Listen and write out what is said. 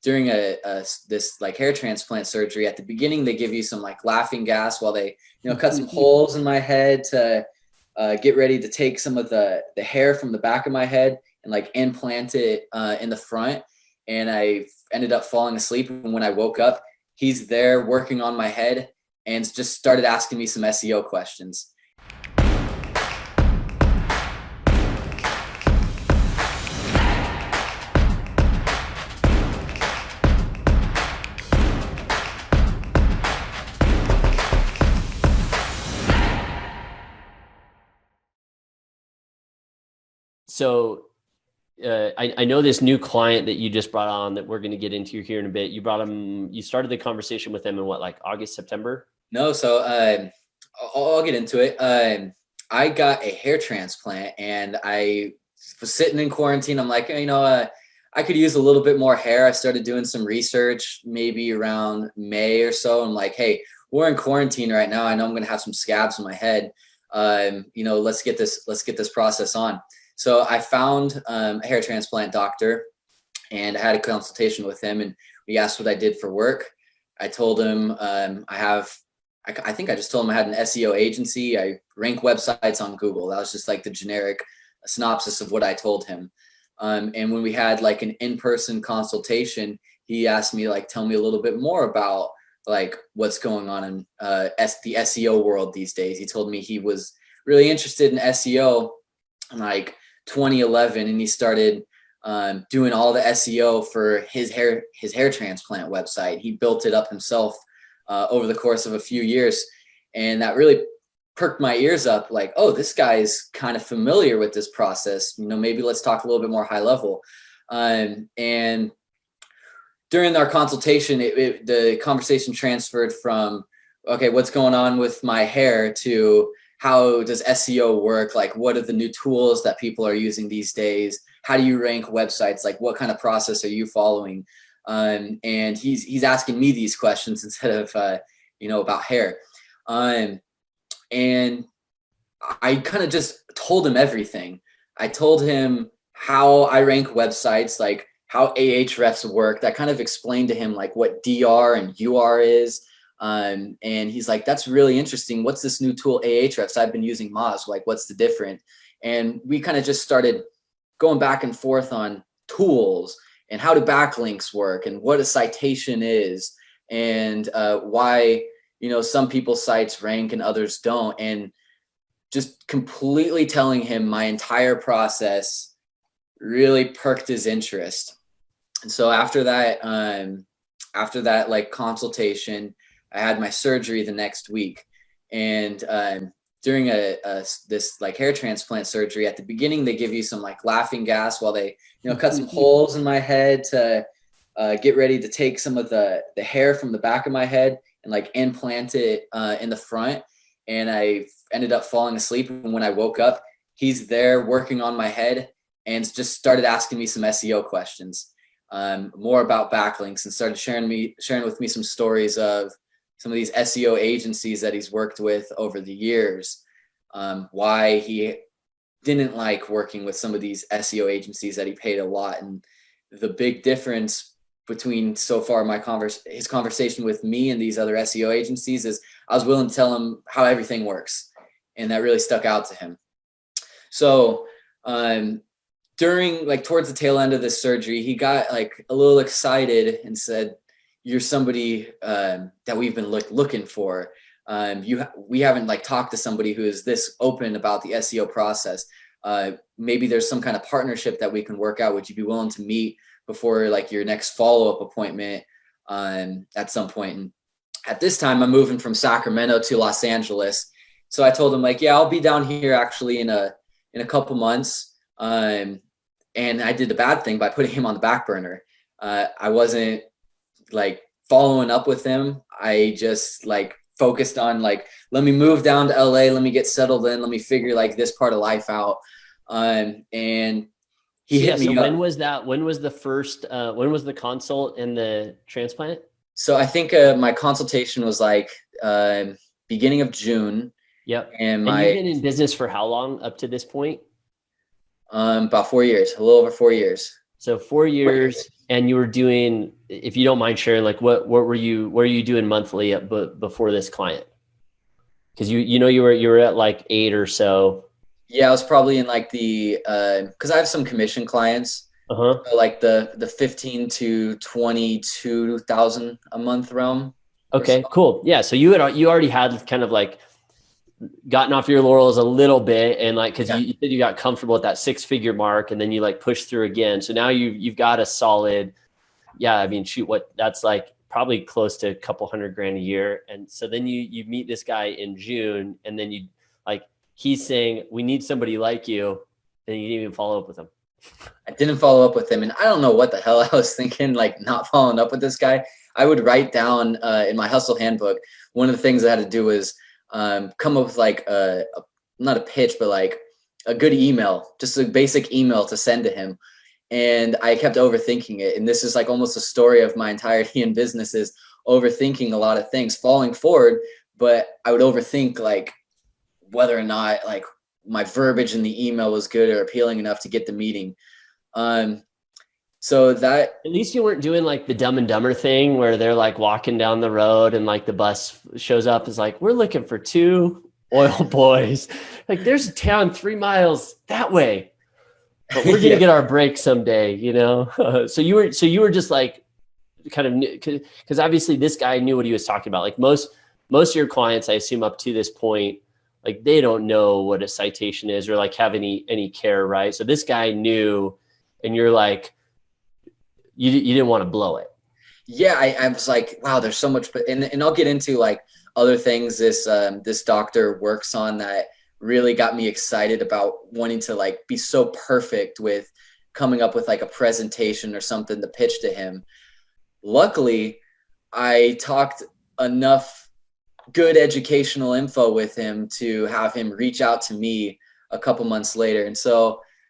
during this like hair transplant surgery, at the beginning, they give you some like laughing gas while they, cut some holes in my head to get ready to take some of the hair from the back of my head and like implant it in the front. And I ended up falling asleep. And when I woke up, he's there working on my head and just started asking me some SEO questions. So I know this new client that you just brought on that we're going to get into here in a bit. You started the conversation with them in what, like August, September? No, so I'll get into it. I got a hair transplant and I was sitting in quarantine. I'm like, I could use a little bit more hair. I started doing some research maybe around May or so. I'm like, hey, we're in quarantine right now. I know I'm going to have some scabs in my head. Let's get this process on. So I found a hair transplant doctor and I had a consultation with him and we asked what I did for work. I told him I think I just told him I had an SEO agency. I rank websites on Google. That was just like the generic synopsis of what I told him. And when we had like an in-person consultation, he asked me like, tell me a little bit more about like what's going on in the SEO world these days. He told me he was really interested in SEO in like 2011, and he started doing all the SEO for his hair transplant website. He built it up himself over the course of a few years, and that really perked my ears up. Like, oh, this guy's kind of familiar with this process. Maybe let's talk a little bit more high level. And during our consultation, the conversation transferred from, okay, what's going on with my hair to how does SEO work? Like, what are the new tools that people are using these days? How do you rank websites? Like, what kind of process are you following? And he's asking me these questions instead of, about hair. And I kind of just told him everything. I told him how I rank websites, like how Ahrefs work. That kind of explained to him like what DR and UR is. And he's like, that's really interesting. What's this new tool, Ahrefs? I've been using Moz. Like, what's the difference? And we kind of just started going back and forth on tools and how do backlinks work and what a citation is and why, some people's sites rank and others don't. And just completely telling him my entire process really perked his interest. And so after that like consultation, I had my surgery the next week. And during this like hair transplant surgery, at the beginning, they give you some like laughing gas while they, cut some holes in my head to get ready to take some of the hair from the back of my head and like implant it in the front. And I ended up falling asleep. And when I woke up, he's there working on my head and just started asking me some SEO questions, more about backlinks, and started sharing with me some stories of some of these SEO agencies that he's worked with over the years, why he didn't like working with some of these SEO agencies that he paid a lot. And the big difference between so far his conversation with me and these other SEO agencies is I was willing to tell him how everything works. And that really stuck out to him. So during like towards the tail end of this surgery, he got like a little excited and said, you're somebody that we've been looking for. We haven't like talked to somebody who is this open about the SEO process. Maybe there's some kind of partnership that we can work out. Would you be willing to meet before like your next follow-up appointment at some point? And at this time, I'm moving from Sacramento to Los Angeles. So I told him like, yeah, I'll be down here actually in a couple months. And I did the bad thing by putting him on the back burner. I wasn't like following up with him. I just like focused on like, let me move down to LA. Let me get settled in. Let me figure like this part of life out. And he hit me up. When was that? When was the first, when was the consult and the transplant? So I think my consultation was like beginning of June. Yep. And you've been in business for how long up to this point? About 4 years, a little over 4 years. So 4 years, and you were doing if you don't mind sharing, like what were you doing monthly before this client? Because you were at like 8 or so. Yeah, I was probably in like the because I have some commission clients, Uh-huh. so like the 15 to 22,000 a month realm or so. Okay, cool. Yeah. So you already had kind of like gotten off your laurels a little bit, and like because Yeah. you said you got comfortable at that 6-figure mark, and then you like pushed through again. So now you've got a solid, yeah. I mean, shoot, what that's like probably close to a couple $100,000 a year. And so then you meet this guy in June, and then you like he's saying we need somebody like you, and you didn't even follow up with him. I didn't follow up with him, and I don't know what the hell I was thinking, like not following up with this guy. I would write down in my hustle handbook. One of the things I had to do was come up with like not a pitch, but like a good email, just a basic email to send to him. And I kept overthinking it. And this is like almost a story of my entirety in business is overthinking a lot of things, falling forward, but I would overthink like whether or not like my verbiage in the email was good or appealing enough to get the meeting. Um, so that At least you weren't doing like the Dumb and Dumber thing where they're like walking down the road and like the bus shows up is like, we're looking for 2 oil boys. Like there's a town 3 miles that way, but we're going to get our break someday, you know? So you were just like kind of, because obviously this guy knew what he was talking about. Like most of your clients, I assume up to this point, like they don't know what a citation is or like have any care, right? So this guy knew, and you're like, you didn't want to blow it. Yeah, I was like, wow, there's so much, and I'll get into like other things this doctor works on that really got me excited about wanting to like be so perfect with coming up with like a presentation or something to pitch to him. Luckily, I talked enough good educational info with him to have him reach out to me a couple months later. And so